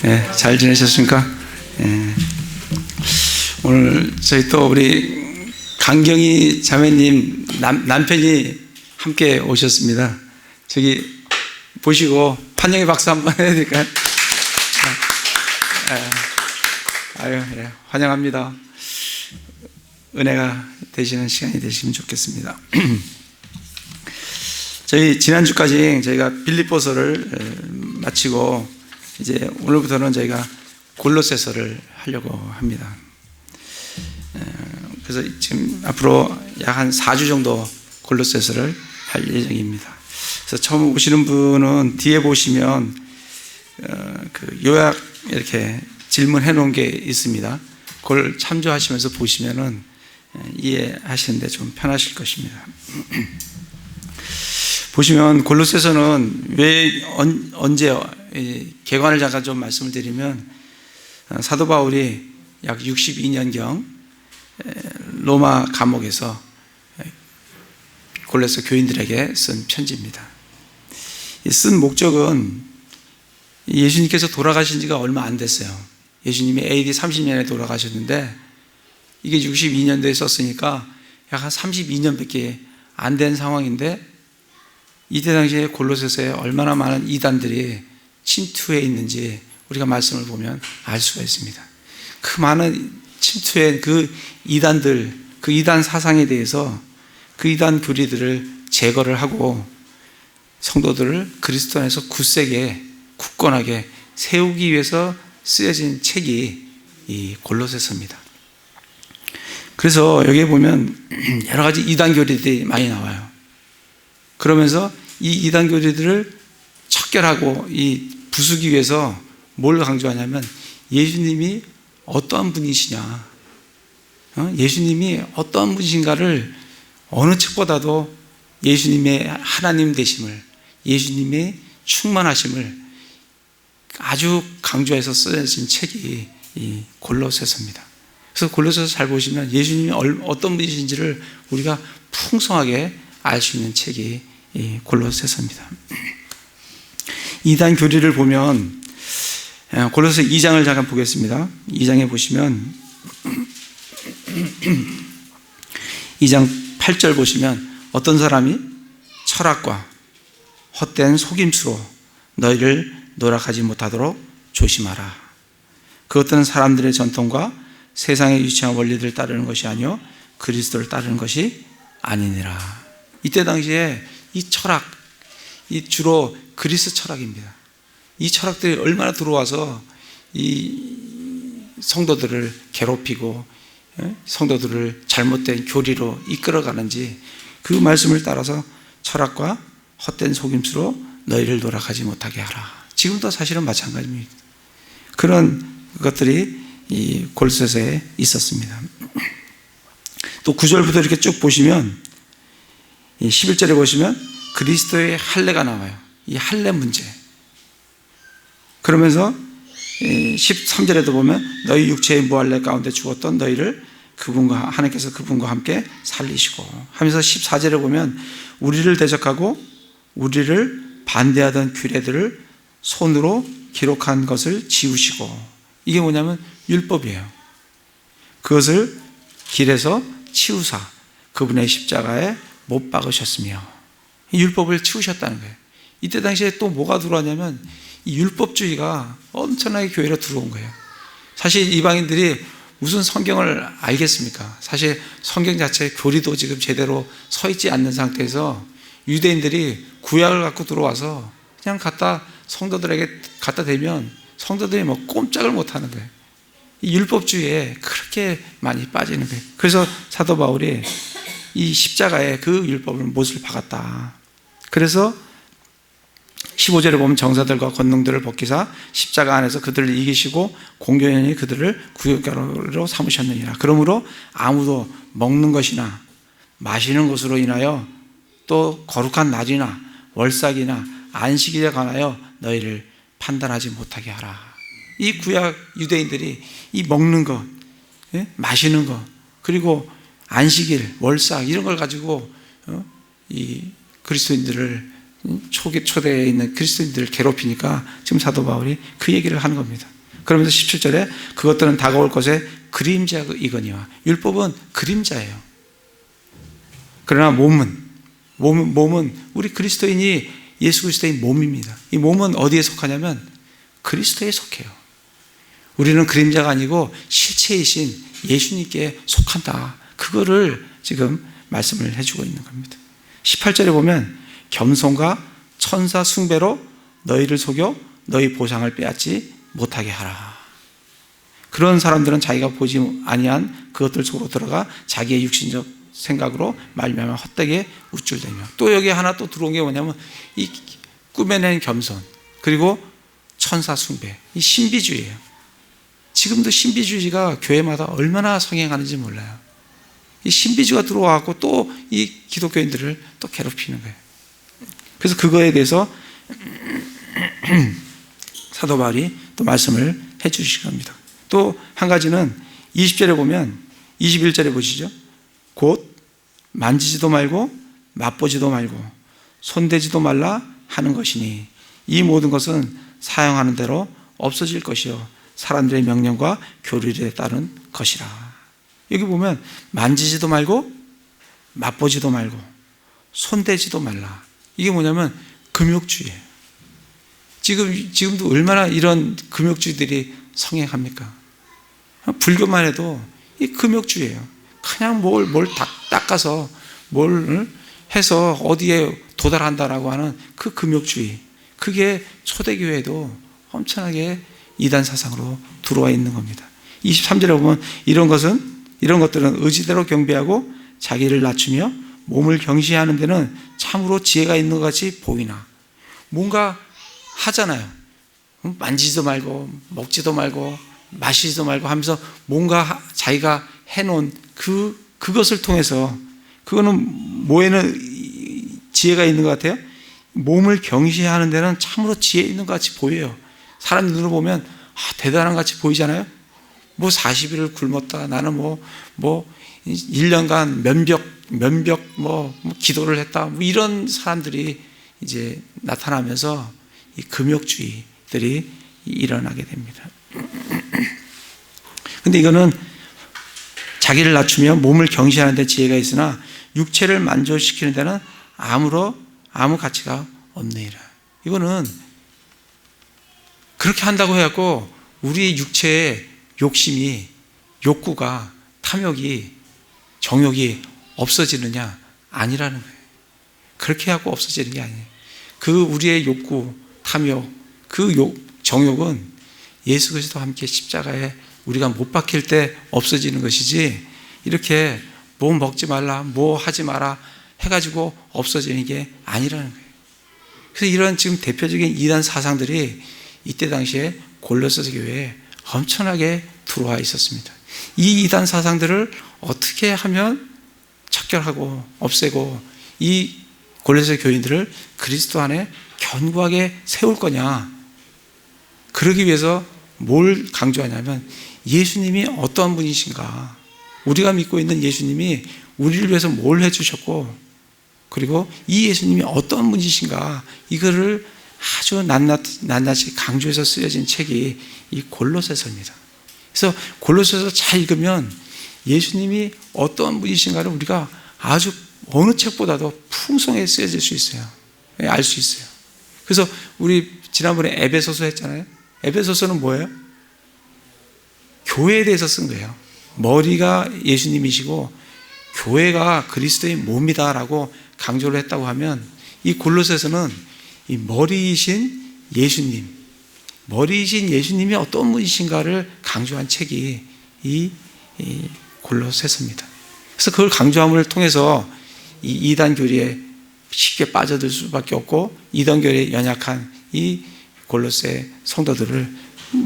네, 잘 지내셨습니까? 네. 오늘 저희 또 우리 강경희 자매님 남편이 함께 오셨습니다. 저기 보시고 환영의 박수 한번 해야 될까요? 아유, 예, 환영합니다. 은혜가 되시는 시간이 되시면 좋겠습니다. 저희 지난주까지 저희가 빌립보서를 마치고 이제 오늘부터는 저희가 골로새서를 하려고 합니다. 그래서 지금 앞으로 약 한 4주 정도 골로새서를 할 예정입니다. 그래서 처음 오시는 분은 뒤에 보시면 그 요약 이렇게 질문해 놓은 게 있습니다. 그걸 참조하시면서 보시면은 이해하시는데 좀 편하실 것입니다. 보시면 골로새서는 왜 언제 개관을 잠깐 좀 말씀을 드리면 사도 바울이 약 62년경 로마 감옥에서 골로새 교인들에게 쓴 편지입니다. 쓴 목적은 예수님께서 돌아가신 지가 얼마 안 됐어요. 예수님이 AD 30년에 돌아가셨는데 이게 62년도에 썼으니까 약 한 32년밖에 안 된 상황인데 이때 당시에 골로새서에 얼마나 많은 이단들이 침투해 있는지 우리가 말씀을 보면 알 수가 있습니다. 그 많은 침투해 그 이단들, 그 이단 사상에 대해서 그 이단 교리들을 제거를 하고 성도들을 그리스도 안에서 굳세게 굳건하게 세우기 위해서 쓰여진 책이 이 골로새서입니다. 그래서 여기에 보면 여러 가지 이단 교리들이 많이 나와요. 그러면서 이 이단 교리들을 척결하고 이 부수기 위해서 뭘 강조하냐면 예수님이 어떠한 분이시냐, 예수님이 어떠한 분이신가를 어느 책보다도 예수님의 하나님 되심을, 예수님의 충만하심을 아주 강조해서 쓰여진 책이 이 골로새서입니다. 그래서 골로새서 잘 보시면 예수님이 어떤 분이신지를 우리가 풍성하게 알 수 있는 책이 이 골로새서입니다. 이단 교리를 보면 골로새 2장을 잠깐 보겠습니다. 2장에 보시면 2장 8절 보시면 어떤 사람이 철학과 헛된 속임수로 너희를 노락하지 못하도록 조심하라. 그것들은 사람들의 전통과 세상의 유치한 원리들을 따르는 것이 아니요 그리스도를 따르는 것이 아니니라. 이때 당시에 이 철학, 이 주로 그리스 철학입니다. 이 철학들이 얼마나 들어와서 이 성도들을 괴롭히고 성도들을 잘못된 교리로 이끌어가는지 그 말씀을 따라서 철학과 헛된 속임수로 너희를 노락하지 못하게 하라. 지금도 사실은 마찬가지입니다. 그런 것들이 이 골로새서에 있었습니다. 또 9절부터 이렇게 쭉 보시면 11절에 보시면 그리스도의 할례가 나와요. 이 할례 문제. 그러면서 13절에도 보면 너희 육체의 무할례 가운데 죽었던 너희를 하나님께서 그분과 함께 살리시고 하면서 14절에 보면 우리를 대적하고 우리를 반대하던 규례들을 손으로 기록한 것을 지우시고, 이게 뭐냐면 율법이에요. 그것을 길에서 치우사 그분의 십자가에 못 박으셨으며, 이 율법을 치우셨다는 거예요. 이때 당시에 또 뭐가 들어왔냐면 이 율법주의가 엄청나게 교회로 들어온 거예요. 사실 이방인들이 무슨 성경을 알겠습니까? 사실 성경 자체의 교리도 지금 제대로 서 있지 않는 상태에서 유대인들이 구약을 갖고 들어와서 그냥 성도들에게 갖다 대면 성도들이 뭐 꼼짝을 못 하는 거예요. 이 율법주의에 그렇게 많이 빠지는 거예요. 그래서 사도 바울이 이 십자가에 그 율법을 못을 박았다. 그래서 15절에 보면 정사들과 권능들을 벗기사 십자가 안에서 그들을 이기시고 공경연히 그들을 구역가로 삼으셨느니라. 그러므로 아무도 먹는 것이나 마시는 것으로 인하여 또 거룩한 날이나 월삭이나 안식일에 관하여 너희를 판단하지 못하게 하라. 이 구약 유대인들이 이 먹는 것, 마시는 것, 그리고 안식일, 월삭 이런 걸 가지고 이 그리스도인들을 초대에 있는 그리스도인들을 괴롭히니까 지금 사도 바울이 그 얘기를 하는 겁니다. 그러면서 17절에 그것들은 다가올 것의 그림자이거니와, 율법은 그림자예요. 그러나 몸은 우리 그리스도인이 예수 그리스도의 몸입니다. 이 몸은 어디에 속하냐면 그리스도에 속해요. 우리는 그림자가 아니고 실체이신 예수님께 속한다. 그거를 지금 말씀을 해주고 있는 겁니다. 18절에 보면 겸손과 천사 숭배로 너희를 속여 너희 보상을 빼앗지 못하게 하라. 그런 사람들은 자기가 보지 아니한 그것들 속으로 들어가 자기의 육신적 생각으로 말미암아 헛되게 우쭐대며, 또 여기 하나 또 들어온 게 뭐냐면 이 꾸며낸 겸손, 그리고 천사 숭배, 이 신비주의예요. 지금도 신비주의가 교회마다 얼마나 성행하는지 몰라요. 이 신비주의가 들어와서 또 이 기독교인들을 또 괴롭히는 거예요. 그래서 그거에 대해서 사도 바울이 또 말씀을 해 주실 겁니다. 또 한 가지는 20절에 보면, 21절에 보시죠. 곧 만지지도 말고 맛보지도 말고 손대지도 말라 하는 것이니 이 모든 것은 사용하는 대로 없어질 것이요 사람들의 명령과 교리에 따른 것이라. 여기 보면 만지지도 말고 맛보지도 말고 손대지도 말라. 이게 뭐냐면 금욕주의예요. 지금도 얼마나 이런 금욕주의들이 성행합니까? 불교만 해도 이 금욕주의예요. 그냥 뭘 닦아서 뭘 해서 어디에 도달한다라고 하는 그 금욕주의, 그게 초대교회에도 엄청나게 이단 사상으로 들어와 있는 겁니다. 23절에 보면 이런 것들은 의지대로 경배하고 자기를 낮추며 몸을 경시하는 데는 참으로 지혜가 있는 것 같이 보이나. 뭔가 하잖아요. 만지지도 말고 먹지도 말고 마시지도 말고 하면서 뭔가 자기가 해놓은 그것을 통해서, 그거는 뭐에는 지혜가 있는 것 같아요? 몸을 경시하는 데는 참으로 지혜 있는 것 같이 보여요. 사람 눈으로 보면 대단한 것 같이 보이잖아요. 뭐 40일을 굶었다, 나는 뭐 1년간 면벽 기도를 했다, 뭐 이런 사람들이 이제 나타나면서 이 금욕주의들이 일어나게 됩니다. 근데 이거는 자기를 낮추며 몸을 경시하는 데 지혜가 있으나 육체를 만족시키는 데는 아무 가치가 없느니라. 이거는 그렇게 한다고 해갖고 우리 육체의 욕심이, 욕구가, 탐욕이, 정욕이 없어지느냐? 아니라는 거예요. 그렇게 하고 없어지는 게 아니에요. 그 우리의 욕구, 탐욕, 정욕은 예수 그리스도와 함께 십자가에 우리가 못 박힐 때 없어지는 것이지, 이렇게 뭐 먹지 말라, 뭐 하지 마라 해가지고 없어지는 게 아니라는 거예요. 그래서 이런 지금 대표적인 이단 사상들이 이때 당시에 골로새 교회에 엄청나게 들어와 있었습니다. 이 이단 사상들을 어떻게 하면 척결하고 없애고 이 골로새 교인들을 그리스도 안에 견고하게 세울 거냐. 그러기 위해서 뭘 강조하냐면 예수님이 어떠한 분이신가, 우리가 믿고 있는 예수님이 우리를 위해서 뭘 해주셨고, 그리고 이 예수님이 어떠한 분이신가, 이거를 아주 낱낱이 강조해서 쓰여진 책이 이 골로새서입니다. 그래서 골로새서 잘 읽으면 예수님이 어떠한 분이신가를 우리가 아주 어느 책보다도 풍성하게 쓰여질 수 있어요. 알 수 있어요. 그래서 우리 지난번에 에베소서 했잖아요. 에베소서는 뭐예요? 교회에 대해서 쓴 거예요. 머리가 예수님이시고 교회가 그리스도의 몸이다라고 강조를 했다고 하면, 이 골로새서는 이 머리이신 예수님이 어떤 분이신가를 강조한 책이 이 골로새서입니다. 그래서 그걸 강조함을 통해서 이 이단 교리에 쉽게 빠져들 수밖에 없고, 이단 교리에 연약한 이 골로새 성도들을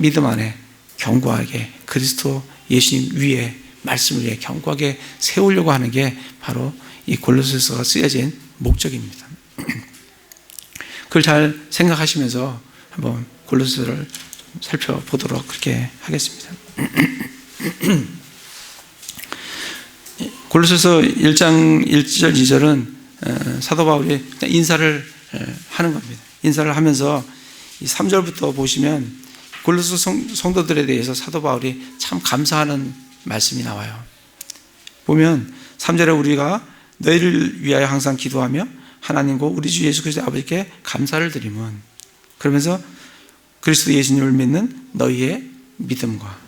믿음 안에 견고하게 그리스도 예수님 위에, 말씀 위에 견고하게 세우려고 하는 게 바로 이 골로새서가 쓰여진 목적입니다. 그걸 잘 생각하시면서 한번 골로새서를 살펴보도록 그렇게 하겠습니다. 골로새서 1장 1절 2절은 사도 바울이 인사를 하는 겁니다. 인사를 하면서 이 3절부터 보시면 골로새 성도들에 대해서 사도 바울이 참 감사하는 말씀이 나와요. 보면 3절에 우리가 너희를 위하여 항상 기도하며 하나님과 우리 주 예수 그리스도 아버지께 감사를 드리면, 그러면서 그리스도 예수님을 믿는 너희의 믿음과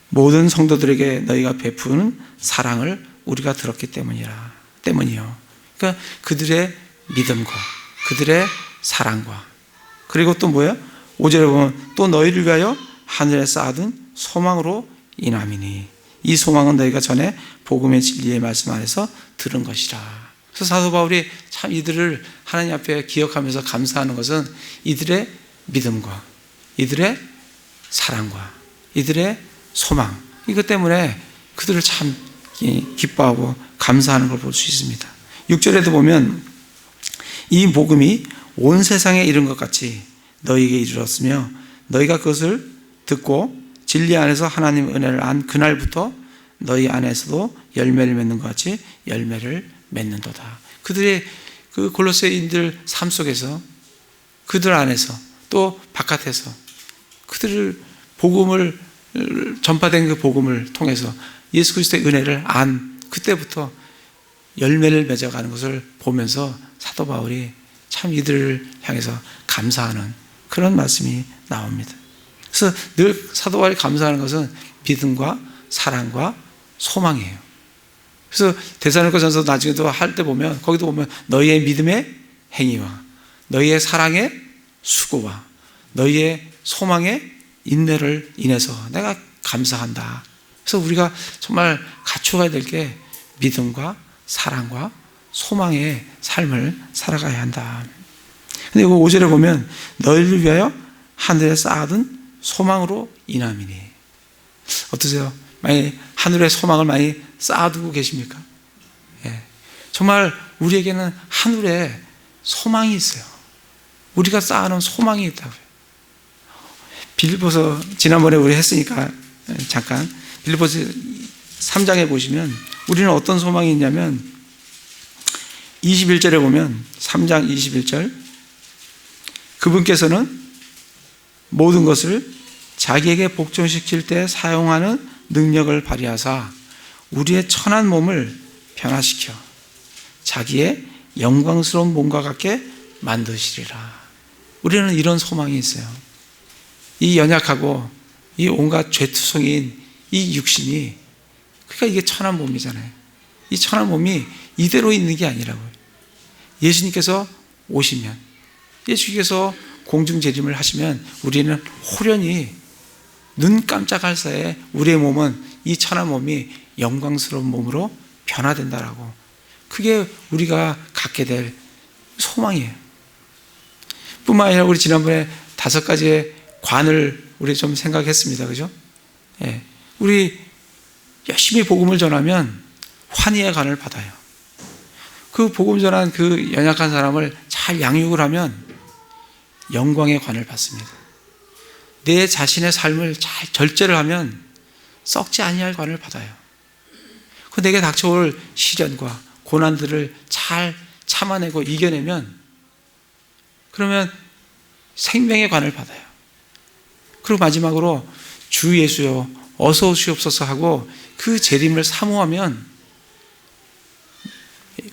모든 성도들에게 너희가 베푸는 사랑을 우리가 들었기 때문이요. 그러니까 그들의 믿음과 그들의 사랑과, 그리고 또 뭐예요? 5절에 보면 또 너희를 위하여 하늘에 쌓아둔 소망으로 인함이니 이 소망은 너희가 전에 복음의 진리의 말씀 안에서 들은 것이라. 그래서 사도 바울이 참 이들을 하나님 앞에 기억하면서 감사하는 것은 이들의 믿음과 이들의 사랑과 이들의 소망, 이것 때문에 그들을 참 기뻐하고 감사하는 걸 볼 수 있습니다. 6절에도 보면 이 복음이 온 세상에 이른 것 같이 너희에게 이르렀으며 너희가 그것을 듣고 진리 안에서 하나님의 은혜를 안 그날부터 너희 안에서도 열매를 맺는 것 같이 열매를 맺는도다. 그들의 그 골로새인들 삶 속에서, 그들 안에서 또 바깥에서 그들을 복음을 전파된 그 복음을 통해서 예수 그리스도의 은혜를 안 그때부터 열매를 맺어가는 것을 보면서 사도 바울이 참 이들을 향해서 감사하는 그런 말씀이 나옵니다. 그래서 늘 사도 바울이 감사하는 것은 믿음과 사랑과 소망이에요. 그래서 데살로니가전서 나중에도 할 때 보면 거기도 보면 너희의 믿음의 행위와 너희의 사랑의 수고와 너희의 소망의 인내를 인해서 내가 감사한다. 그래서 우리가 정말 갖춰가야 될 게 믿음과 사랑과 소망의 삶을 살아가야 한다. 근데 이거 5절에 보면 너희를 위하여 하늘에 쌓아둔 소망으로 인함이니. 어떠세요? 많이 하늘에 소망을 많이 쌓아두고 계십니까? 예. 정말 우리에게는 하늘에 소망이 있어요. 우리가 쌓아놓은 소망이 있다고요. 빌립보서 지난번에 우리 했으니까 잠깐 빌립보서 3장에 보시면 우리는 어떤 소망이 있냐면 21절에 보면 3장 21절 그분께서는 모든 것을 자기에게 복종시킬 때 사용하는 능력을 발휘하사 우리의 천한 몸을 변화시켜 자기의 영광스러운 몸과 같게 만드시리라. 우리는 이런 소망이 있어요. 이 연약하고 이 온갖 죄투성인 이 육신이, 그러니까 이게 천한 몸이잖아요. 이 천한 몸이 이대로 있는 게 아니라고요. 예수님께서 오시면, 예수님께서 공중재림을 하시면 우리는 호련히 눈 깜짝할 사이에 우리의 몸은 이 천한 몸이 영광스러운 몸으로 변화된다라고. 그게 우리가 갖게 될 소망이에요. 뿐만 아니라 우리 지난번에 5가지의 관을 우리 좀 생각했습니다. 그죠? 예. 우리 열심히 복음을 전하면 환희의 관을 받아요. 그 복음 전한 그 연약한 사람을 잘 양육을 하면 영광의 관을 받습니다. 내 자신의 삶을 잘 절제를 하면 썩지 아니할 관을 받아요. 그 내게 닥쳐올 시련과 고난들을 잘 참아내고 이겨내면 그러면 생명의 관을 받아요. 그리고 마지막으로 주 예수여 어서 오시옵소서 하고 그 재림을 사모하면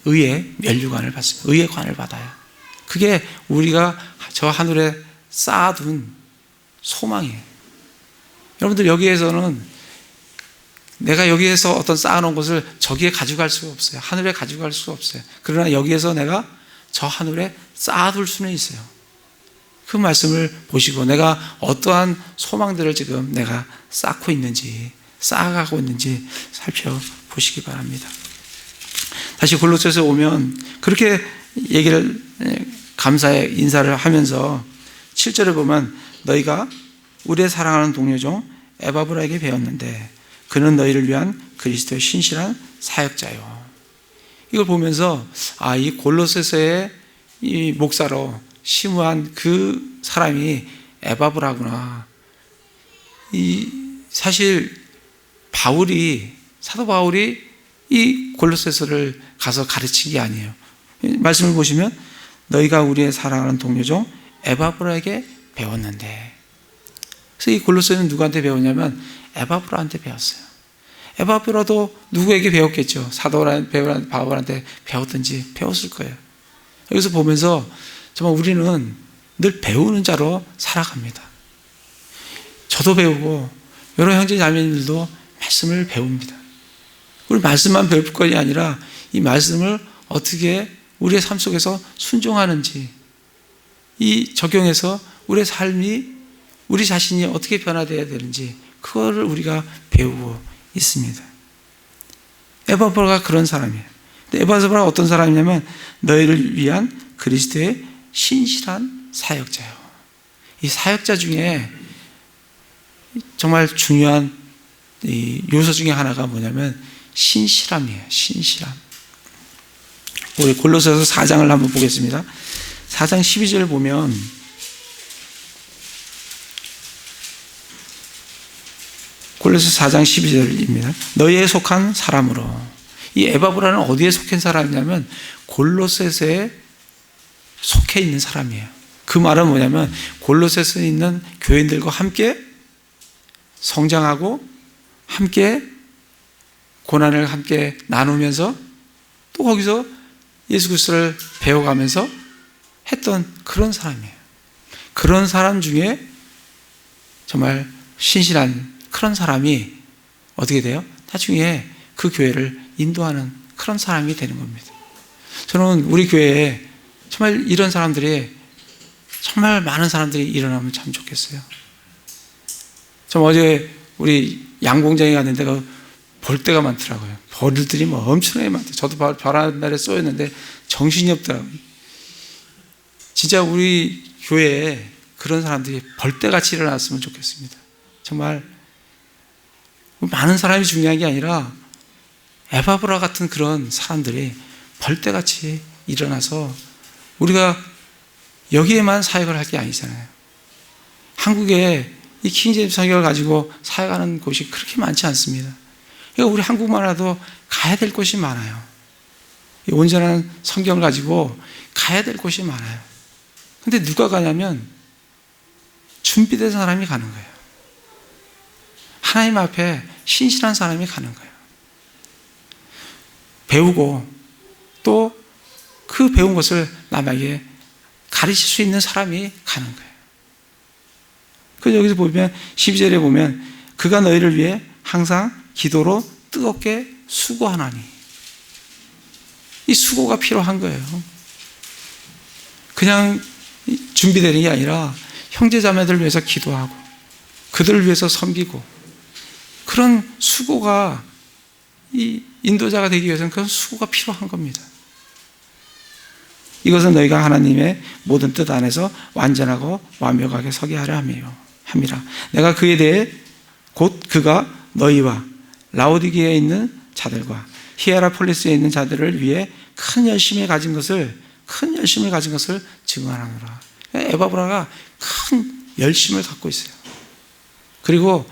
의의 면류관을 받습니다. 의의 관을 받아요. 그게 우리가 저 하늘에 쌓아둔 소망이에요. 여러분들 여기에서는 내가 여기에서 어떤 쌓아놓은 것을 저기에 가져갈 수가 없어요. 하늘에 가져갈 수가 없어요. 그러나 여기에서 내가 저 하늘에 쌓아둘 수는 있어요. 그 말씀을 보시고 내가 어떠한 소망들을 지금 내가 쌓고 있는지, 쌓아가고 있는지 살펴보시기 바랍니다. 다시 골로새서 오면 그렇게 얘기를 감사의 인사를 하면서 7절에 보면 너희가 우리의 사랑하는 동료 중 에바브라에게 배웠는데 그는 너희를 위한 그리스도의 신실한 사역자요. 이걸 보면서 이 골로새서의 이 목사로 심우한 그 사람이 에바브라구나. 사실 사도 바울이 이 골로새서를 가서 가르친 게 아니에요. 말씀을 보시면 너희가 우리의 사랑하는 동료 중 에바브라에게 배웠는데. 그래서 이 골로새는 누구한테 배웠냐면 에바브라한테 배웠어요. 에바브라도 누구에게 배웠겠죠. 사도 바울한테 배웠든지 배웠을 거예요. 여기서 보면서 정말 우리는 늘 배우는 자로 살아갑니다. 저도 배우고 여러 형제 자매님들도 말씀을 배웁니다. 우리 말씀만 배울 것이 아니라 이 말씀을 어떻게 우리의 삶 속에서 순종하는지, 이 적용해서 우리의 삶이, 우리 자신이 어떻게 변화되어야 되는지 그거를 우리가 배우고 있습니다. 에바브라가 그런 사람이에요. 에바브라가 어떤 사람이냐면 너희를 위한 그리스도의 신실한 사역자예요. 이 사역자 중에 정말 중요한 요소 중에 하나가 뭐냐면 신실함이에요. 신실함. 우리 골로새서 4장을 한번 보겠습니다. 4장 12절을 보면 골로새 4장 12절입니다. 너희에 속한 사람으로. 이 에바브라는 어디에 속한 사람이냐면 골로새에 속해 있는 사람이에요. 그 말은 뭐냐면 골로새에 있는 교인들과 함께 성장하고 함께 고난을 함께 나누면서 또 거기서 예수 그리스도를 배워가면서 했던 그런 사람이에요. 그런 사람 중에 정말 신실한 그런 사람이 어떻게 돼요? 나중에 그 교회를 인도하는 그런 사람이 되는 겁니다. 저는 우리 교회에 정말 이런 사람들이 정말 많은 사람들이 일어나면 참 좋겠어요. 저 어제 우리 양공장에 갔는데 벌떼가 많더라고요. 벌들이 뭐 엄청나게 많대요. 저도 벌한 날에 쏘였는데 정신이 없더라고요. 진짜 우리 교회에 그런 사람들이 벌떼같이 일어났으면 좋겠습니다. 정말 많은 사람이 중요한 게 아니라 에바브라 같은 그런 사람들이 벌떼같이 일어나서 우리가 여기에만 사역을 할 게 아니잖아요. 한국에 이 킹제임스 성경을 가지고 사역하는 곳이 그렇게 많지 않습니다. 그러니까 우리 한국만 해도 가야 될 곳이 많아요. 온전한 성경을 가지고 가야 될 곳이 많아요. 근데 누가 가냐면 준비된 사람이 가는 거예요. 하나님 앞에 신실한 사람이 가는 거예요. 배우고 또 그 배운 것을 남에게 가르칠 수 있는 사람이 가는 거예요. 그래서 여기서 보면 12절에 보면 그가 너희를 위해 항상 기도로 뜨겁게 수고하나니, 이 수고가 필요한 거예요. 그냥 준비되는 게 아니라 형제 자매들을 위해서 기도하고 그들을 위해서 섬기고 그런 수고가, 이 인도자가 되기 위해서는 그런 수고가 필요한 겁니다. 이것은 너희가 하나님의 모든 뜻 안에서 완전하고 완벽하게 서게 하려 함이라. 내가 그에 대해 곧 그가 너희와 라오디게에 있는 자들과 히에라폴리스에 있는 자들을 위해 큰 열심을 가진 것을 증언하노라. 에바브라가 큰 열심을 갖고 있어요. 그리고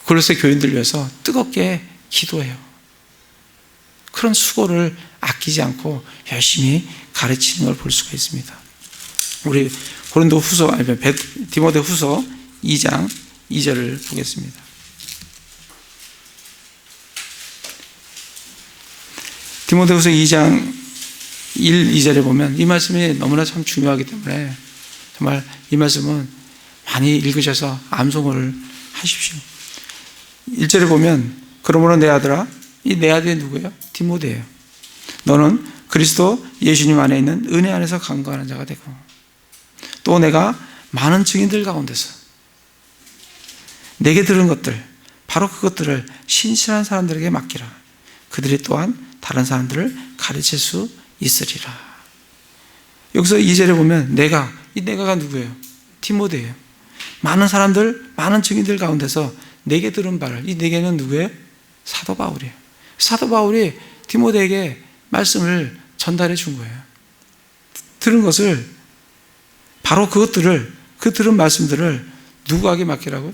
골로새 교인들 위해서 뜨겁게 기도해요. 그런 수고를 아끼지 않고 열심히 가르치는 걸 볼 수가 있습니다. 우리 디모데 후서 2장 2절을 보겠습니다. 디모데 후서 2장 1, 2절에 보면 이 말씀이 너무나 참 중요하기 때문에 정말 이 말씀은 많이 읽으셔서 암송을 하십시오. 1절에 보면 그러므로 내 아들아, 이 내 아들이 누구예요? 디모데예요. 너는 그리스도 예수님 안에 있는 은혜 안에서 강구하는 자가 되고 또 내가 많은 증인들 가운데서 내게 들은 것들, 바로 그것들을 신실한 사람들에게 맡기라. 그들이 또한 다른 사람들을 가르칠 수 있으리라. 여기서 2절에 보면 이 내가가 누구예요? 디모데예요. 많은 사람들, 많은 증인들 가운데서 내게 들은 바를, 이 내게는 누구예요? 사도 바울이에요. 사도 바울이 디모데에게 말씀을 전달해 준 거예요. 들은 것을, 바로 그것들을, 그 들은 말씀들을 누구에게 맡기라고요?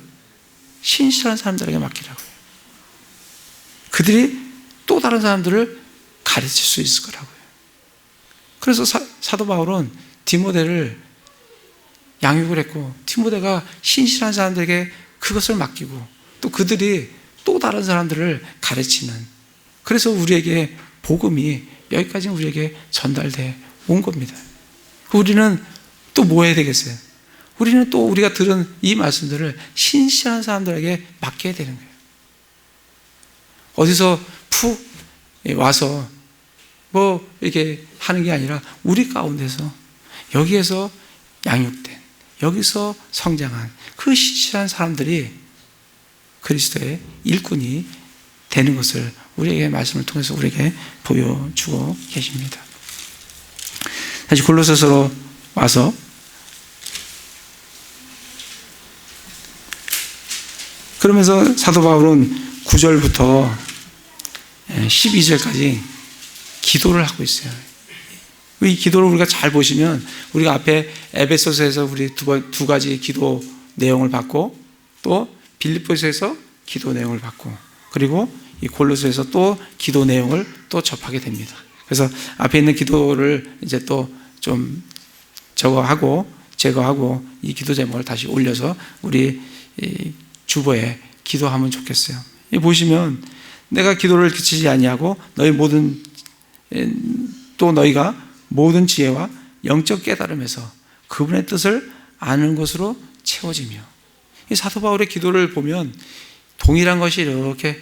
신실한 사람들에게 맡기라고요. 그들이 또 다른 사람들을 가르칠 수 있을 거라고요. 그래서 사도 바울은 디모데를 양육을 했고, 디모데가 신실한 사람들에게 그것을 맡기고, 또 그들이 또 다른 사람들을 가르치는, 그래서 우리에게 복음이 여기까지 우리에게 전달돼 온 겁니다. 우리는 또 뭐 해야 되겠어요? 우리는 또 우리가 들은 이 말씀들을 신실한 사람들에게 맡겨야 되는 거예요. 어디서 푹 와서 뭐 이렇게 하는 게 아니라 우리 가운데서, 여기에서 양육된, 여기서 성장한 그 신실한 사람들이 그리스도의 일꾼이 되는 것을 우리에게 말씀을 통해서 우리에게 보여주고 계십니다. 다시 골로새서로 와서 그러면서 사도 바울은 9절부터 12절까지 기도를 하고 있어요. 이 기도를 우리가 잘 보시면, 우리가 앞에 에베소서에서 우리 두 가지 기도 내용을 받고, 또 빌립보서에서 기도 내용을 받고, 그리고 이 골로새에서 또 기도 내용을 또 접하게 됩니다. 그래서 앞에 있는 기도를 이제 또 좀 저거하고 제거하고 이 기도 제목을 다시 올려서 우리 주보에 기도하면 좋겠어요. 보시면, 내가 기도를 그치지 아니하고 너희가 모든 지혜와 영적 깨달음에서 그분의 뜻을 아는 것으로 채워지며, 이 사도 바울의 기도를 보면 동일한 것이 이렇게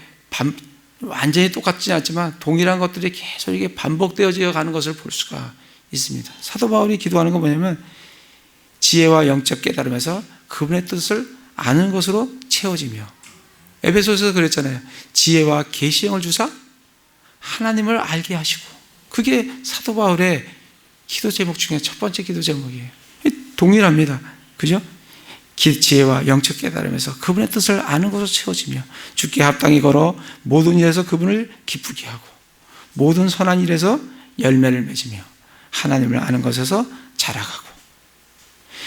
완전히 똑같지 않지만 동일한 것들이 계속 이게 반복되어져 가는 것을 볼 수가 있습니다. 사도 바울이 기도하는 건 뭐냐면, 지혜와 영적 깨달음에서 그분의 뜻을 아는 것으로 채워지며, 에베소서에서 그랬잖아요. 지혜와 계시형을 주사 하나님을 알게 하시고, 그게 사도 바울의 기도 제목 중에 첫 번째 기도 제목이에요. 동일합니다. 그죠? 지혜와 영적 깨달음에서 그분의 뜻을 아는 것으로 채워지며, 주께 합당히 걸어 모든 일에서 그분을 기쁘게 하고, 모든 선한 일에서 열매를 맺으며, 하나님을 아는 것에서 자라가고,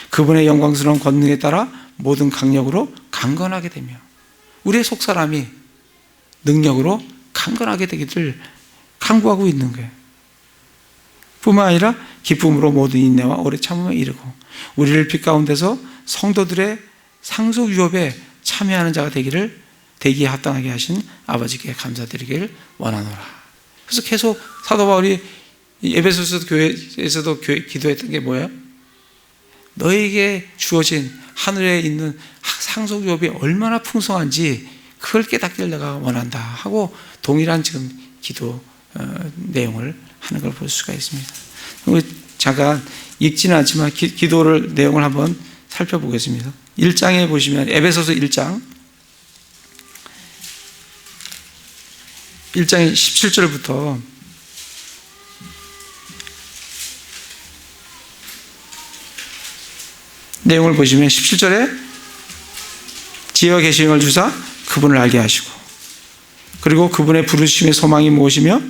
그분의 영광스러운 권능에 따라 모든 강력으로 강건하게 되며, 우리의 속사람이 능력으로 강건하게 되기를 간구하고 있는 거예요. 뿐만 아니라 기쁨으로 모든 인내와 오래 참음에 이르고, 우리를 빛 가운데서 성도들의 상속 유업에 참여하는 자가 되기에 합당하게 하신 아버지께 감사드리기를 원하노라. 그래서 계속 사도 바울이 에베소서 교회에서도 기도했던 게 뭐예요? 너에게 주어진 하늘에 있는 상속 유업이 얼마나 풍성한지 그걸 깨닫기를 내가 원한다 하고 동일한 지금 기도 내용을 하는 걸 볼 수가 있습니다. 잠깐 읽지는 않지만 기도를 내용을 한번 살펴보겠습니다. 1장에 보시면, 에베소서 1장 1장의 17절부터 내용을 보시면, 17절에 지혜와 계시형을 주사 그분을 알게 하시고, 그리고 그분의 부르심의 소망이 무엇이며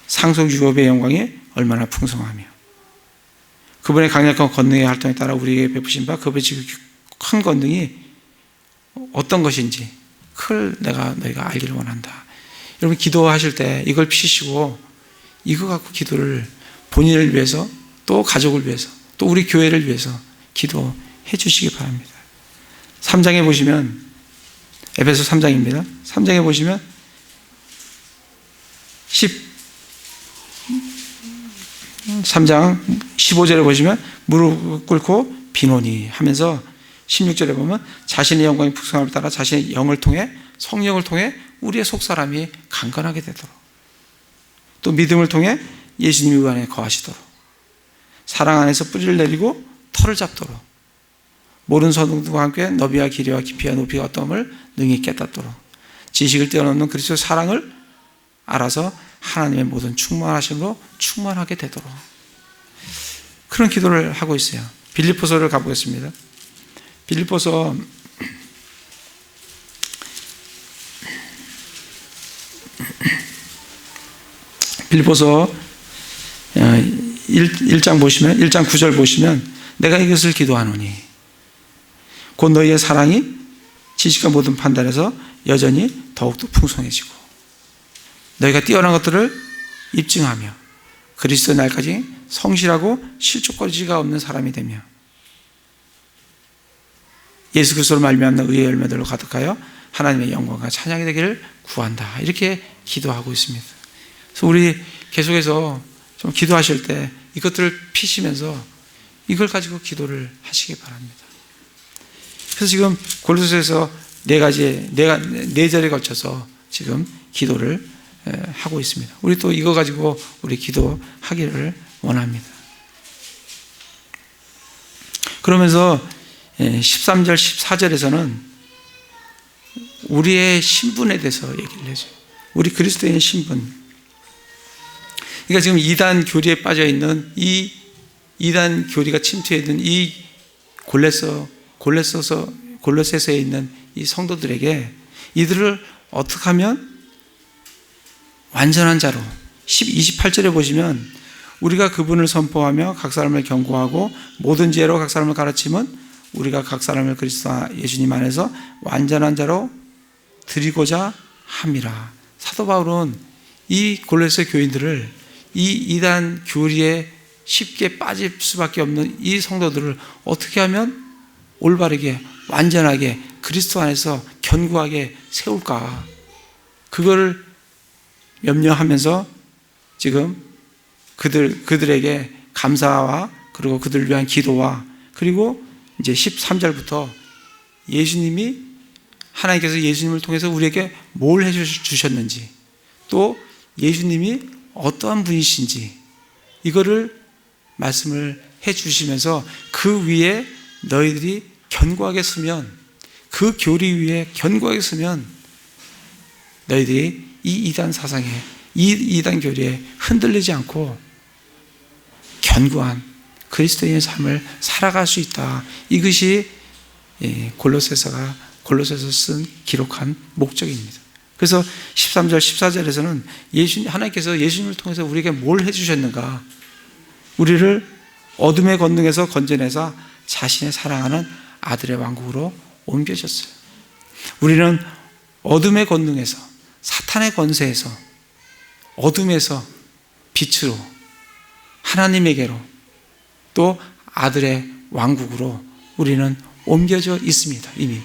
상속 유업의 영광이 얼마나 풍성하며, 그분의 강력한 권능의 활동에 따라 우리에게 베푸신 바 그분의 큰 권능이 어떤 것인지 그걸 너희가 알기를 원한다. 여러분, 기도하실 때 이걸 피시고 이거 갖고 기도를 본인을 위해서, 또 가족을 위해서, 또 우리 교회를 위해서 기도해 주시기 바랍니다. 3장에 보시면, 에베소 3장입니다. 3장에 보시면 3장 15절에 보시면 무릎 꿇고 비노니 하면서, 16절에 보면 자신의 영광의 풍성함을 따라 자신의 영을 통해, 성령을 통해 우리의 속사람이 강건하게 되도록, 또 믿음을 통해 예수님이 그 안에 거하시도록, 사랑 안에서 뿌리를 내리고 털을 잡도록, 모든 선동과 함께 너비와 길이와 깊이와 높이와 어떠함을 능히 깨닫도록, 지식을 뛰어넘는 그리스도의 사랑을 알아서 하나님의 모든 충만하심으로 충만하게 되도록, 그런 기도를 하고 있어요. 빌립보서를 가보겠습니다. 빌립보서 1장 보시면, 1장 9절 보시면, 내가 이것을 기도하노니 곧 너희의 사랑이 지식과 모든 판단에서 여전히 더욱더 풍성해지고, 너희가 뛰어난 것들을 입증하며 그리스도 날까지 성실하고 실족거리지가 없는 사람이 되며 예수 그리스도로 말미암는 의의 열매들로 가득하여 하나님의 영광과 찬양이 되기를 구한다. 이렇게 기도하고 있습니다. 그래서 우리 계속해서 좀 기도하실 때 이것들을 피시면서 이걸 가지고 기도를 하시기 바랍니다. 그래서 지금 골로새서 네 절에 걸쳐서 지금 기도를 하고 있습니다. 우리 또 이거 가지고 우리 기도하기를 원합니다. 그러면서 13절, 14절에서는 우리의 신분에 대해서 얘기를 해줘요. 우리 그리스도인의 신분. 그러니까 지금 이단 교리에 빠져 있는 이 이단 교리가 침투해 있는 이 골로새서에 있는 이 성도들에게 이들을 어떻게 하면 완전한 자로 28절에 보시면 우리가 그분을 선포하며 각 사람을 경고하고 모든 지혜로 각 사람을 가르치면 우리가 각 사람을 그리스도 예수님 안에서 완전한 자로 드리고자 함이라. 사도 바울은 이 골로새 교인들을 이 이단 교리에 쉽게 빠질 수밖에 없는 이 성도들을 어떻게 하면 올바르게 완전하게 그리스도 안에서 견고하게 세울까, 그거를 염려하면서 지금 그들에게 감사와 그리고 그들을 위한 기도와 그리고 이제 13절부터 하나님께서 예수님을 통해서 우리에게 뭘 해주셨는지, 또 예수님이 어떠한 분이신지 이거를 말씀을 해주시면서 그 위에 너희들이 견고하게 서면, 그 교리 위에 견고하게 서면 너희들이 이 이단 사상에, 이 이단 교리에 흔들리지 않고 견고한 그리스도인의 삶을 살아갈 수 있다. 이것이 골로새서 쓴 기록한 목적입니다. 그래서 13절, 14절에서는 하나님께서 예수님을 통해서 우리에게 뭘 해주셨는가? 우리를 어둠의 권능에서 건져내서 자신의 사랑하는 아들의 왕국으로 옮겨졌어요. 우리는 어둠의 권능에서, 사탄의 권세에서, 어둠에서 빛으로, 하나님에게로, 또 아들의 왕국으로 우리는 옮겨져 있습니다. 이미.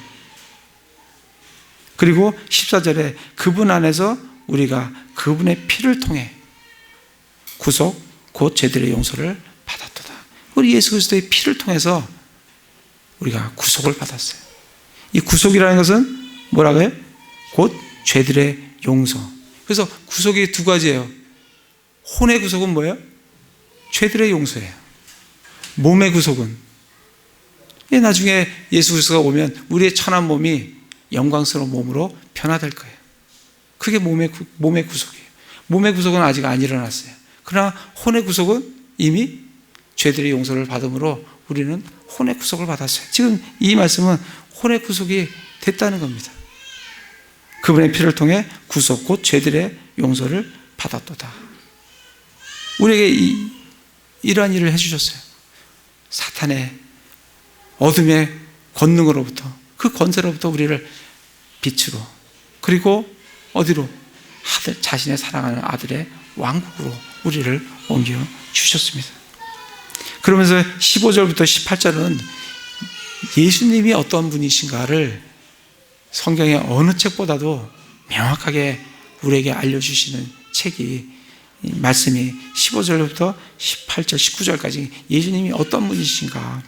그리고 14절에 그분 안에서 우리가 그분의 피를 통해 구속 곧 죄들의 용서를 받았도다. 우리 예수 그리스도의 피를 통해서 우리가 구속을 받았어요. 이 구속이라는 것은 뭐라고요? 곧 죄들의 용서. 그래서 구속이 두 가지예요. 혼의 구속은 뭐예요? 죄들의 용서예요. 몸의 구속은 나중에 예수 그리스도가 오면 우리의 천한 몸이 영광스러운 몸으로 변화될 거예요. 그게 몸의 구속이에요. 몸의 구속은 아직 안 일어났어요. 그러나 혼의 구속은 이미 죄들의 용서를 받음으로 우리는 혼의 구속을 받았어요. 지금 이 말씀은 혼의 구속이 됐다는 겁니다. 그분의 피를 통해 구속 곧 죄들의 용서를 받았도다. 우리에게 이러한 일을 해주셨어요. 사탄의 어둠의 권능으로부터, 그 권세로부터 우리를 빛으로, 그리고 어디로? 자신의 사랑하는 아들의 왕국으로 우리를 옮겨주셨습니다. 그러면서 15절부터 18절은 예수님이 어떤 분이신가를 성경의 어느 책보다도 명확하게 우리에게 알려주시는 책이, 말씀이 15절부터 18절, 19절까지 예수님이 어떤 분이신가.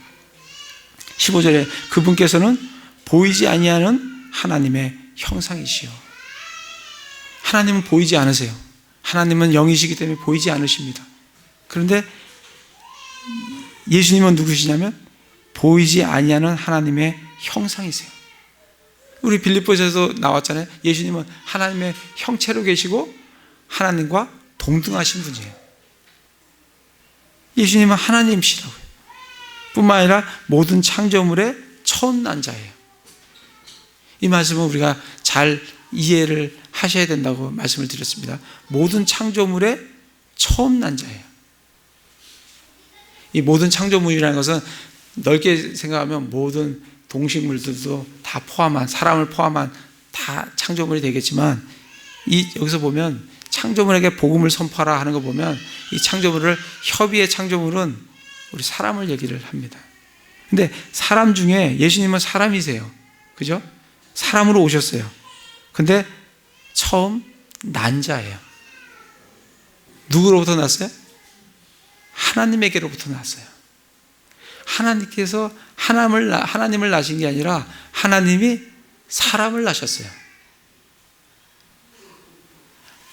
15절에 그분께서는 보이지 아니하는 하나님의 형상이시요. 하나님은 보이지 않으세요. 하나님은 영이시기 때문에 보이지 않으십니다. 그런데 예수님은 누구시냐면 보이지 아니하는 하나님의 형상이세요. 우리 빌립보서에서 나왔잖아요. 예수님은 하나님의 형체로 계시고 하나님과 동등하신 분이에요. 예수님은 하나님이시라고요. 뿐만 아니라 모든 창조물의 처음 난 자예요. 이 말씀은 우리가 잘 이해를 하셔야 된다고 말씀을 드렸습니다. 모든 창조물의 처음 난 자예요. 이 모든 창조물이라는 것은 넓게 생각하면 모든 동식물들도 다 포함한, 사람을 포함한 다 창조물이 되겠지만 여기서 보면 창조물에게 복음을 선포하라 하는 거 보면 이 창조물을, 협의의 창조물은 우리 사람을 얘기를 합니다. 근데 사람 중에 예수님은 사람이세요. 그죠? 사람으로 오셨어요. 근데 처음 난자예요. 누구로부터 났어요? 하나님에게로부터 났어요. 하나님께서 하나님을 낳으신 게 아니라 하나님이 사람을 낳으셨어요.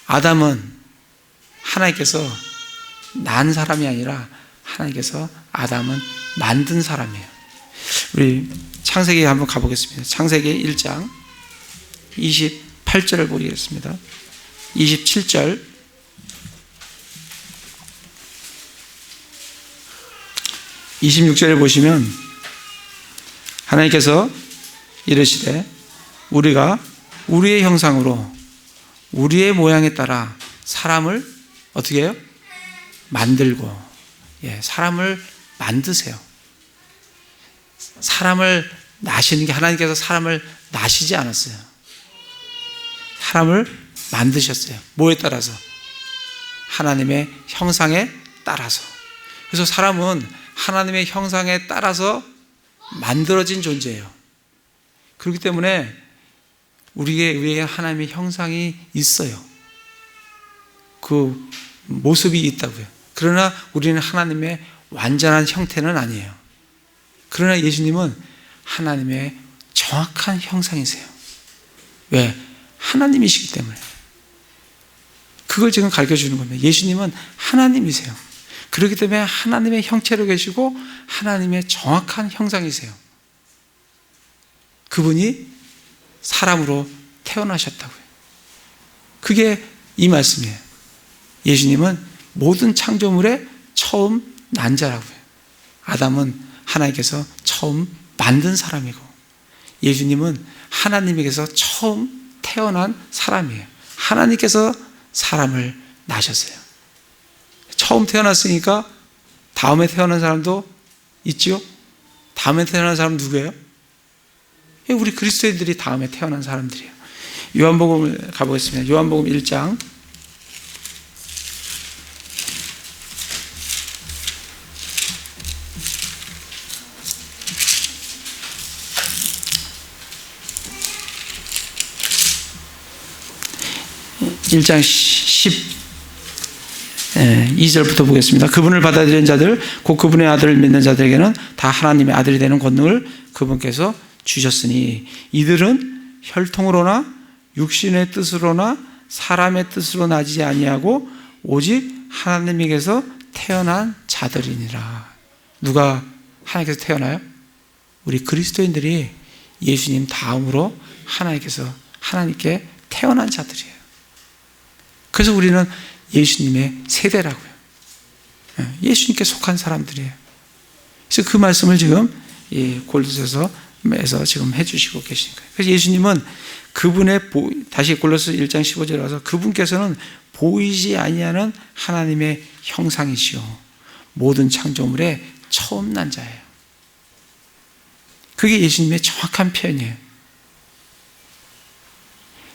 아담은 하나님께서 난 사람이 아니라 하나님께서 아담은 만든 사람이에요. 우리 창세기에 한번 가보겠습니다. 창세기 1장 28절을 보겠습니다. 27절, 26절을 보시면 하나님께서 이르시되 우리가 우리의 형상으로 우리의 모양에 따라 사람을 어떻게 해요? 만들고, 사람을 만드세요. 사람을 나시는 게, 하나님께서 사람을 나시지 않았어요. 사람을 만드셨어요. 뭐에 따라서? 하나님의 형상에 따라서. 그래서 사람은 하나님의 형상에 따라서 만들어진 존재예요. 그렇기 때문에 우리에게 하나님의 형상이 있어요. 그 모습이 있다고요. 그러나 우리는 하나님의 완전한 형태는 아니에요. 그러나 예수님은 하나님의 정확한 형상이세요. 왜? 하나님이시기 때문에. 그걸 지금 가르쳐 주는 겁니다. 예수님은 하나님이세요. 그렇기 때문에 하나님의 형체로 계시고 하나님의 정확한 형상이세요. 그분이 사람으로 태어나셨다고요. 그게 이 말씀이에요. 예수님은 모든 창조물의 처음 난자라고요. 아담은 하나님께서 처음 만든 사람이고, 예수님은 하나님에게서 처음 태어난 사람이에요. 하나님께서 사람을 낳으셨어요. 처음 태어났으니까 다음에 태어난 사람도 있죠? 다음에 태어난 사람 누구예요? 우리 그리스도인들이 다음에 태어난 사람들이에요. 요한복음을 가보겠습니다. 요한복음 1장 1장 12절부터 보겠습니다. 그분을 받아들인 자들, 곧 그분의 아들을 믿는 자들에게는 다 하나님의 아들이 되는 권능을 그분께서 주셨으니 이들은 혈통으로나 육신의 뜻으로나 사람의 뜻으로 나지 아니하고 오직 하나님에게서 태어난 자들이니라. 누가 하나님께서 태어나요? 우리 그리스도인들이 예수님 다음으로 하나님께 태어난 자들이에요. 그래서 우리는 예수님의 세대라고요. 예수님께 속한 사람들이에요. 그래서 그 말씀을 지금 골로새서에서 지금 해주시고 계신 거예요. 그래서 예수님은 다시 골로새 1장 15절에 와서 그분께서는 보이지 아니하는 하나님의 형상이시요 모든 창조물의 처음 난 자예요. 그게 예수님의 정확한 표현이에요.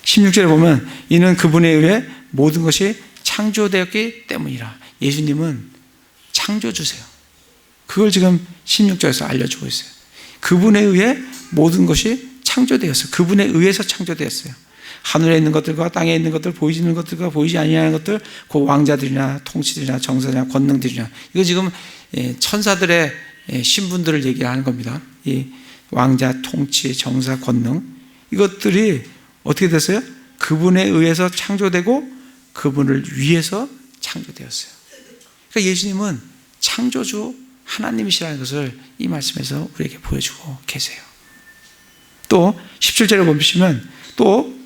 16절에 보면 이는 그분에 의해 모든 것이 창조되었기 때문이라. 예수님은 창조주세요. 그걸 지금 16절에서 알려주고 있어요. 그분에 의해 모든 것이 창조되었어요. 그분에 의해서 창조되었어요. 하늘에 있는 것들과 땅에 있는 것들, 보이지 것들과 보이지 아니하는 것들, 그 왕자들이나 통치들이나 정사들이나 권능들이나, 이거 지금 천사들의 신분들을 얘기하는 겁니다. 이 왕자, 통치, 정사, 권능, 이것들이 어떻게 됐어요? 그분에 의해서 창조되고 그분을 위해서 창조되었어요. 그러니까 예수님은 창조주 하나님이시라는 것을 이 말씀에서 우리에게 보여주고 계세요. 또 17절에 보시면 또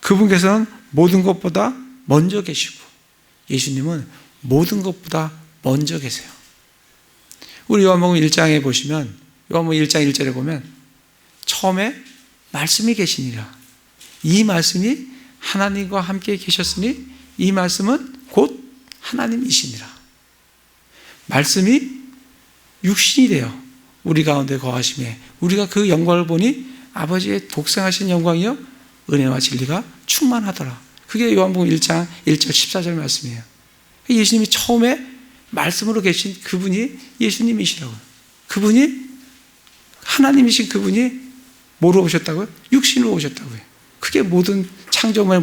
그분께서는 모든 것보다 먼저 계시고 예수님은 모든 것보다 먼저 계세요. 우리 요한복음 1장에 보시면, 요한복음 1장 1절에 보면 처음에 말씀이 계시니라. 이 말씀이 하나님과 함께 계셨으니 이 말씀은 곧 하나님이시니라. 말씀이 육신이 되어 우리 가운데 거하심에 우리가 그 영광을 보니 아버지의 독생하신 영광이요 은혜와 진리가 충만하더라. 그게 요한복음 1장 1절 14절 말씀이에요. 예수님이 처음에 말씀으로 계신 그분이 예수님이시라고요. 그분이 하나님이신 그분이 뭐로 오셨다고요? 육신으로 오셨다고요. 그게 모든 창조물의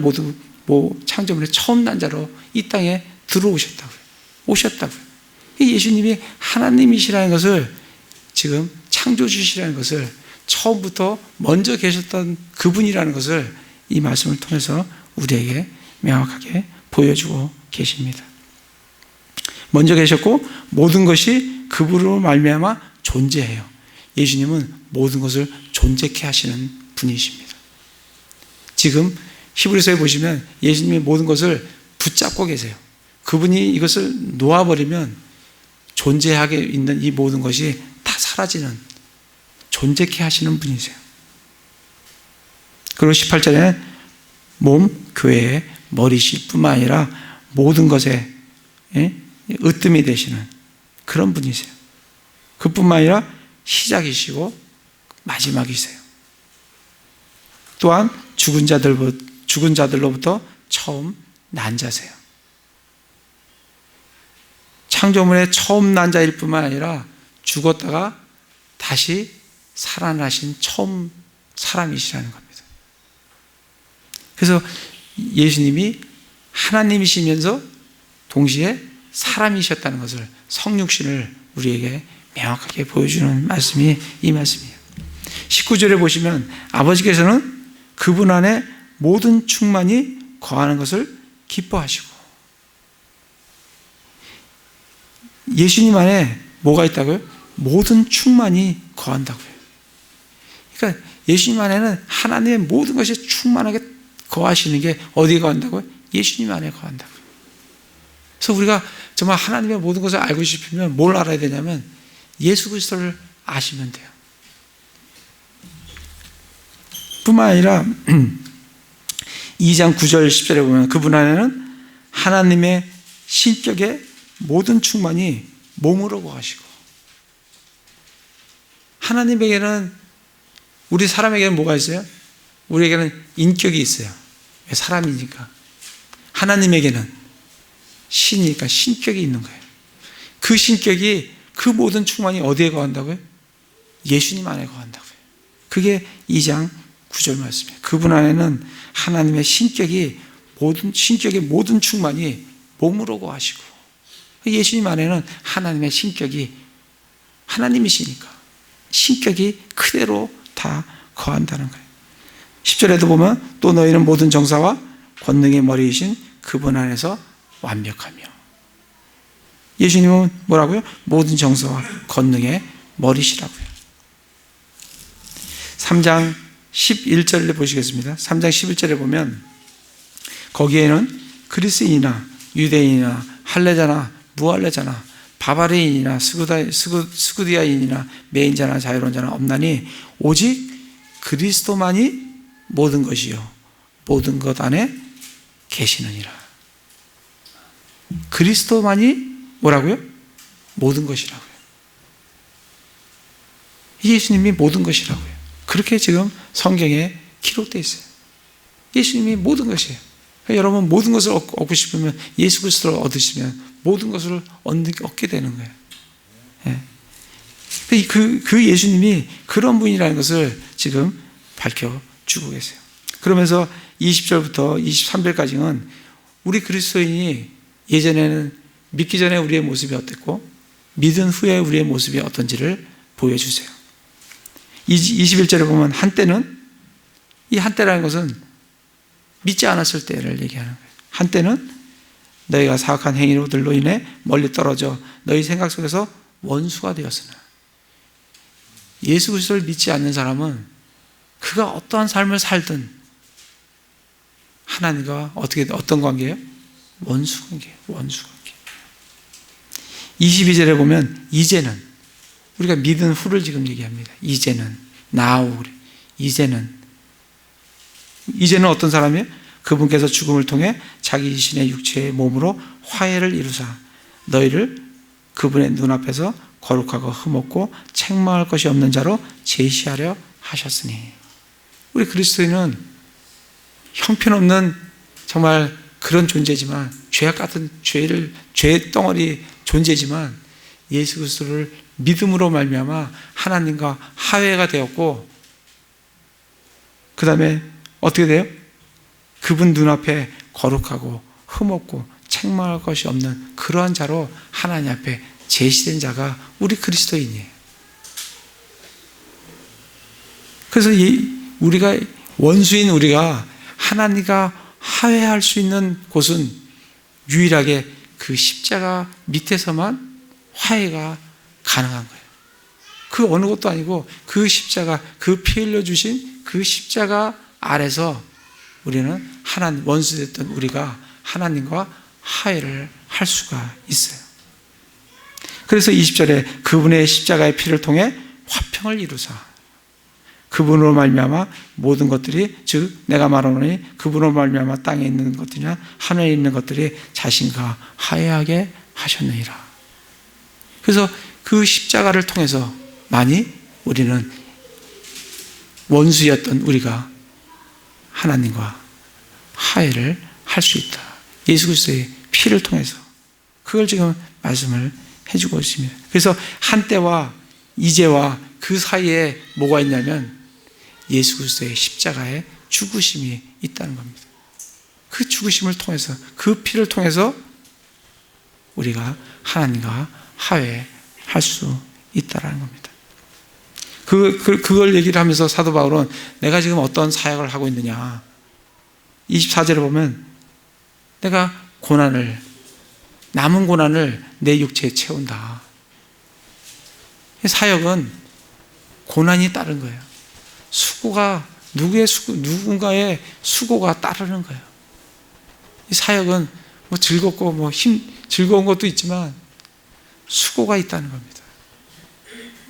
창조물의 처음 난 자로 이 땅에 들어오셨다고요. 오셨다고요. 예수님이 하나님이시라는 것을, 지금 창조주시라는 것을, 처음부터 먼저 계셨던 그분이라는 것을 이 말씀을 통해서 우리에게 명확하게 보여주고 계십니다. 먼저 계셨고 모든 것이 그분으로 말미암아 존재해요. 예수님은 모든 것을 존재케 하시는 분이십니다. 지금 히브리서에 보시면 예수님이 모든 것을 붙잡고 계세요. 그분이 이것을 놓아버리면 존재하게 있는 이 모든 것이 다 사라지는, 존재케 하시는 분이세요. 그리고 18절에는 몸, 교회의 머리실 뿐만 아니라 모든 것에 으뜸이 되시는 그런 분이세요. 그뿐만 아니라 시작이시고 마지막이세요. 또한 죽은 자들로부터 처음 난 자세요. 창조물의 처음 난 자일 뿐만 아니라 죽었다가 다시 살아나신 처음 사람이시라는 겁니다. 그래서 예수님이 하나님이시면서 동시에 사람이셨다는 것을, 성육신을 우리에게 명확하게 보여주는 말씀이 이 말씀이에요. 19절에 보시면 아버지께서는 그분 안에 모든 충만이 거하는 것을 기뻐하시고, 예수님 안에 뭐가 있다고요? 모든 충만이 거한다고요. 그러니까 예수님 안에는 하나님의 모든 것이 충만하게 거하시는 게 어디에 거한다고요? 예수님 안에 거한다고요. 그래서 우리가 정말 하나님의 모든 것을 알고 싶으면 뭘 알아야 되냐면 예수 그리스도를 아시면 돼요. 뿐만 아니라 2장 9절 10절에 보면 그분 안에는 하나님의 신격의 모든 충만이 몸으로 거하시고, 하나님에게는, 우리 사람에게는 뭐가 있어요? 우리에게는 인격이 있어요. 왜? 사람이니까. 하나님에게는 신이니까 신격이 있는 거예요. 그 신격이, 그 모든 충만이 어디에 거한다고요? 예수님 안에 거한다고요. 그게 2장 9절 말씀이에요. 그분 안에는 하나님의 신격의 모든 충만이 몸으로 거하시고, 예수님 안에는 하나님의 신격이, 하나님이시니까 신격이 그대로 다 거한다는 거예요. 10절에도 보면 또 너희는 모든 정사와 권능의 머리이신 그분 안에서 완벽하며, 예수님은 뭐라고요? 모든 정사와 권능의 머리시라고요. 3장 11절을 보시겠습니다. 3장 11절에 보면 거기에는 그리스인이나 유대인이나 할례자나 무할례자나 바바리인이나 스구디아인이나 매인자나 자유론자나 없나니 오직 그리스도만이 모든 것이요 모든 것 안에 계시느니라. 그리스도만이 뭐라고요? 모든 것이라고요. 예수님이 모든 것이라고요. 그렇게 지금 성경에 기록되어 있어요. 예수님이 모든 것이에요. 여러분 모든 것을 얻고 싶으면 예수 그리스도를 얻으시면 모든 것을 얻게 되는 거예요. 예. 그 예수님이 그런 분이라는 것을 지금 밝혀주고 계세요. 그러면서 20절부터 23절까지는 우리 그리스도인이 예전에는 믿기 전에 우리의 모습이 어땠고 믿은 후에 우리의 모습이 어떤지를 보여주세요. 21절에 보면 한때는, 이 한때라는 것은 믿지 않았을 때를 얘기하는 거예요. 한때는 너희가 사악한 행위들로 인해 멀리 떨어져 너희 생각 속에서 원수가 되었으나, 예수 그리스도를 믿지 않는 사람은 그가 어떠한 삶을 살든 하나님과 어떤 관계예요? 원수 관계예요. 원수 관계. 22절에 보면 이제는, 우리가 믿은 후를 지금 얘기합니다. 이제는, now, 이제는 어떤 사람이에요? 그분께서 죽음을 통해 자기 자신의 육체의 몸으로 화해를 이루사 너희를 그분의 눈앞에서 거룩하고 흠없고 책망할 것이 없는 자로 제시하려 하셨으니, 우리 그리스도인은 형편없는 정말 그런 존재지만, 죄악 같은 죄 덩어리 존재지만 예수 그리스도를 믿음으로 말미암아 하나님과 화해가 되었고, 그 다음에 어떻게 돼요? 그분 눈앞에 거룩하고 흠없고 책망할 것이 없는 그러한 자로 하나님 앞에 제시된 자가 우리 그리스도인이에요. 그래서 우리가 원수인 우리가 하나님과 화해할 수 있는 곳은 유일하게 그 십자가 밑에서만 화해가 가능한 거예요. 그 어느 것도 아니고 그 십자가, 그 피 흘려 주신 그 십자가 아래서 우리는 원수 됐던 우리가 하나님과 화해를 할 수가 있어요. 그래서 20절에 그분의 십자가의 피를 통해 화평을 이루사 그분으로 말미암아 모든 것들이, 즉 내가 말하노니 그분으로 말미암아 땅에 있는 것들이나 하늘에 있는 것들이 자신과 화해하게 하셨느니라. 그래서 그 십자가를 통해서 만이 우리는 원수였던 우리가 하나님과 화해를 할 수 있다. 예수 그리스도의 피를 통해서. 그걸 지금 말씀을 해주고 있습니다. 그래서 한때와 이제와 그 사이에 뭐가 있냐면 예수 그리스도의 십자가의 죽으심이 있다는 겁니다. 그 죽으심을 통해서, 그 피를 통해서 우리가 하나님과 화해할 수 있다는 겁니다. 그걸 얘기를 하면서 사도 바울은 내가 지금 어떤 사역을 하고 있느냐, 24절에 보면 내가 남은 고난을 내 육체에 채운다. 사역은 고난이 따른 거예요. 누군가의 수고가 따르는 거예요. 이 사역은 뭐 즐겁고 즐거운 것도 있지만 수고가 있다는 겁니다.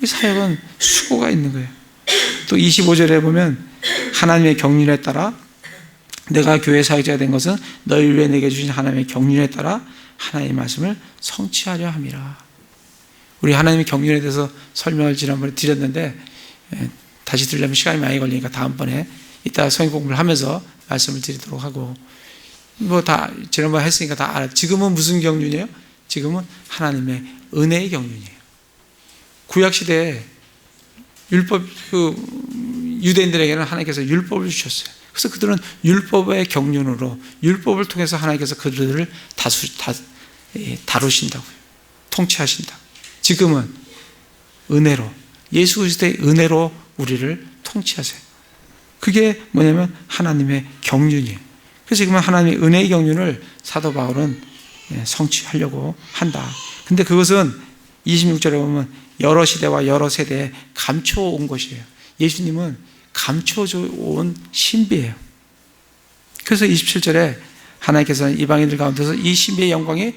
이 사역은 수고가 있는 거예요. 또 25절에 보면 하나님의 경륜에 따라 내가 교회 사역자가 된 것은 너희를 위해 내게 주신 하나님의 경륜에 따라 하나님의 말씀을 성취하려 함이라. 우리 하나님의 경륜에 대해서 설명을 지난번에 드렸는데 다시 들으려면 시간이 많이 걸리니까 다음번에 이따 성경 공부를 하면서 말씀을 드리도록 하고, 다 지난번에 했으니까 다 알아. 지금은 무슨 경륜이에요? 지금은 하나님의 은혜의 경륜이에요. 구약시대에 유대인들에게는 하나님께서 율법을 주셨어요. 그래서 그들은 율법의 경륜으로, 율법을 통해서 하나님께서 그들을 다루신다고요. 통치하신다. 지금은 은혜로, 예수 그리스도의 은혜로 우리를 통치하세요. 그게 뭐냐면 하나님의 경륜이에요. 그래서 지금 하나님의 은혜의 경륜을 사도 바울은 성취하려고 한다. 근데 그것은 26절에 보면 여러 시대와 여러 세대에 감춰온 것이에요. 예수님은 감춰온 신비예요. 그래서 27절에 하나님께서는 이방인들 가운데서 이 신비의 영광의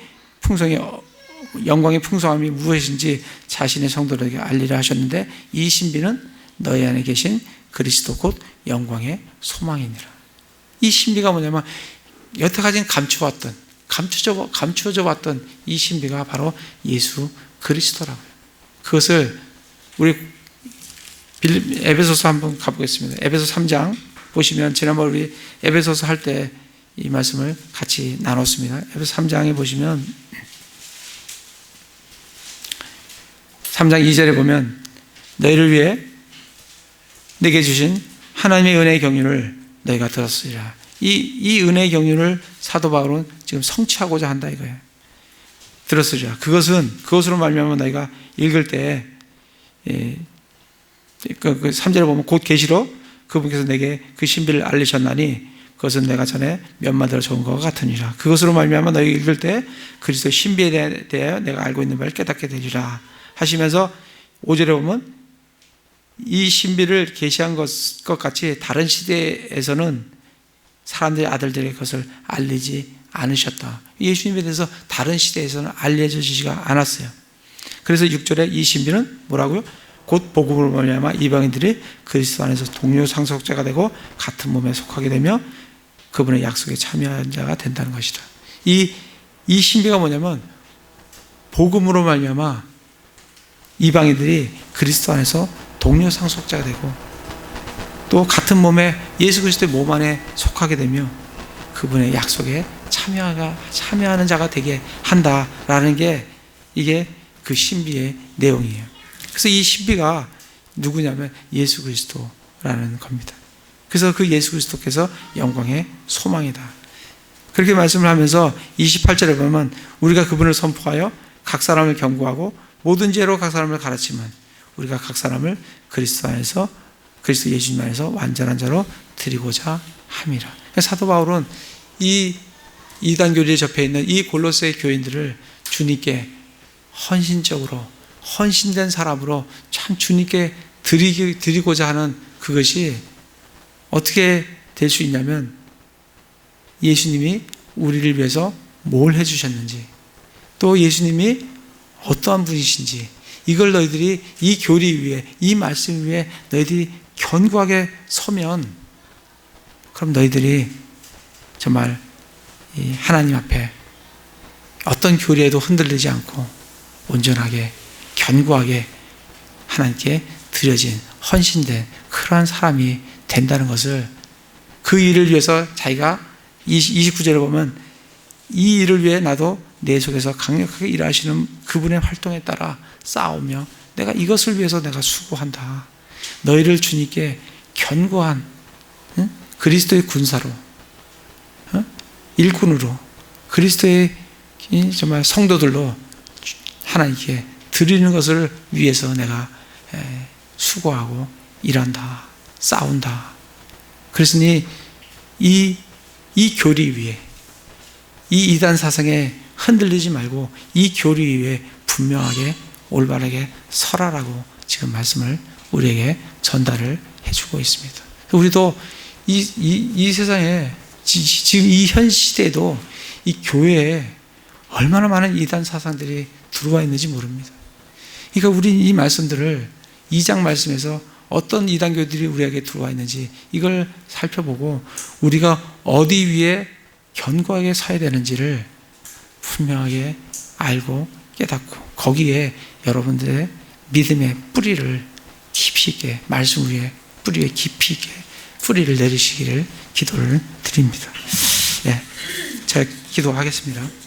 풍성함이 무엇인지 자신의 성도들에게 알리라 하셨는데, 이 신비는 너희 안에 계신 그리스도 곧 영광의 소망이니라. 이 신비가 뭐냐면 여태까지는 감춰져 왔던 이 신비가 바로 예수 그리스도라고요. 그것을 우리 에베소서 한번 가보겠습니다. 에베소 3장 보시면 지난번 우리 에베소서 할 때 이 말씀을 같이 나눴습니다. 에베소 3장에 보시면 3장 2절에 보면 너희를 위해 내게 주신 하나님의 은혜의 경륜을 너희가 들었으리라. 이 은혜의 경륜을 사도 바울은 지금 성취하고자 한다 이거예요. 들었으리라. 그것으로 말미암아 너희가 읽을 때 3절에 보면 곧 계시로 그분께서 내게 그 신비를 알리셨나니 그것은 내가 전에 몇마디로 적은 것과 같으니라. 그것으로 말미암아 너희 읽을 때 그리스도의 신비에 대하여 내가 알고 있는 바를 깨닫게 되리라 하시면서 5절에 보면 이 신비를 계시한 것 같이 다른 시대에서는 사람들의 아들들의 것을 알리지 않으셨다. 예수님에 대해서 다른 시대에서는 알려지지가 않았어요. 그래서 6절에 이 신비는 뭐라고요? 곧 복음으로 말미암아 이방인들이 그리스도 안에서 동료 상속자가 되고 같은 몸에 속하게 되며 그분의 약속에 참여한 자가 된다는 것이다. 이 신비가 뭐냐면 복음으로 말미암아 이방인들이 그리스도 안에서 동료 상속자가 되고 또 같은 몸에 예수 그리스도의 몸 안에 속하게 되며 그분의 약속에 참여하는 자가 되게 한다라는 게 이게 그 신비의 내용이에요. 그래서 이 신비가 누구냐면 예수 그리스도라는 겁니다. 그래서 그 예수 그리스도께서 영광의 소망이다. 그렇게 말씀을 하면서 28절에 보면 우리가 그분을 선포하여 각 사람을 경고하고 모든 죄로 각 사람을 가르치면 우리가 각 사람을 그리스도 안에서 그리스도 예수님 안에서 완전한 자로 드리고자 함이라. 사도 바울은 이 이단 교리에 접해 있는 이 골로새 교인들을 주님께 헌신적으로 헌신된 사람으로 참 주님께 드리고자 하는 그것이 어떻게 될 수 있냐면 예수님이 우리를 위해서 뭘 해주셨는지 또 예수님이 어떠한 분이신지 이걸 너희들이 이 교리 위에 이 말씀 위에 너희들이 견고하게 서면 그럼 너희들이 정말 이 하나님 앞에 어떤 교리에도 흔들리지 않고 온전하게 견고하게 하나님께 드려진 헌신된 그러한 사람이 된다는 것을 그 일을 위해서 자기가 29절에 보면 이 일을 위해 나도 내 속에서 강력하게 일하시는 그분의 활동에 따라 싸우며 내가 이것을 위해서 내가 수고한다. 너희를 주님께 견고한 그리스도의 군사로 일꾼으로 그리스도의 정말 성도들로 하나님께 드리는 것을 위해서 내가 수고하고 일한다. 싸운다. 그랬으니 이 교리 위에 이 이단 사상에 흔들리지 말고 이 교리 위에 분명하게 올바르게 설하라고 지금 말씀을 우리에게 전달을 해주고 있습니다. 우리도 이 세상에 지금 이 현 시대에도 이 교회에 얼마나 많은 이단 사상들이 들어와 있는지 모릅니다. 그러니까 우리 이 말씀들을 2장 말씀에서 어떤 이단교들이 우리에게 들어와 있는지 이걸 살펴보고 우리가 어디 위에 견고하게 서야 되는지를 분명하게 알고 깨닫고 거기에 여러분들의 믿음의 뿌리를 깊이 있게 말씀 위에 뿌리에 깊이 있게 뿌리를 내리시기를 기도를 드립니다. 네, 제가 기도하겠습니다.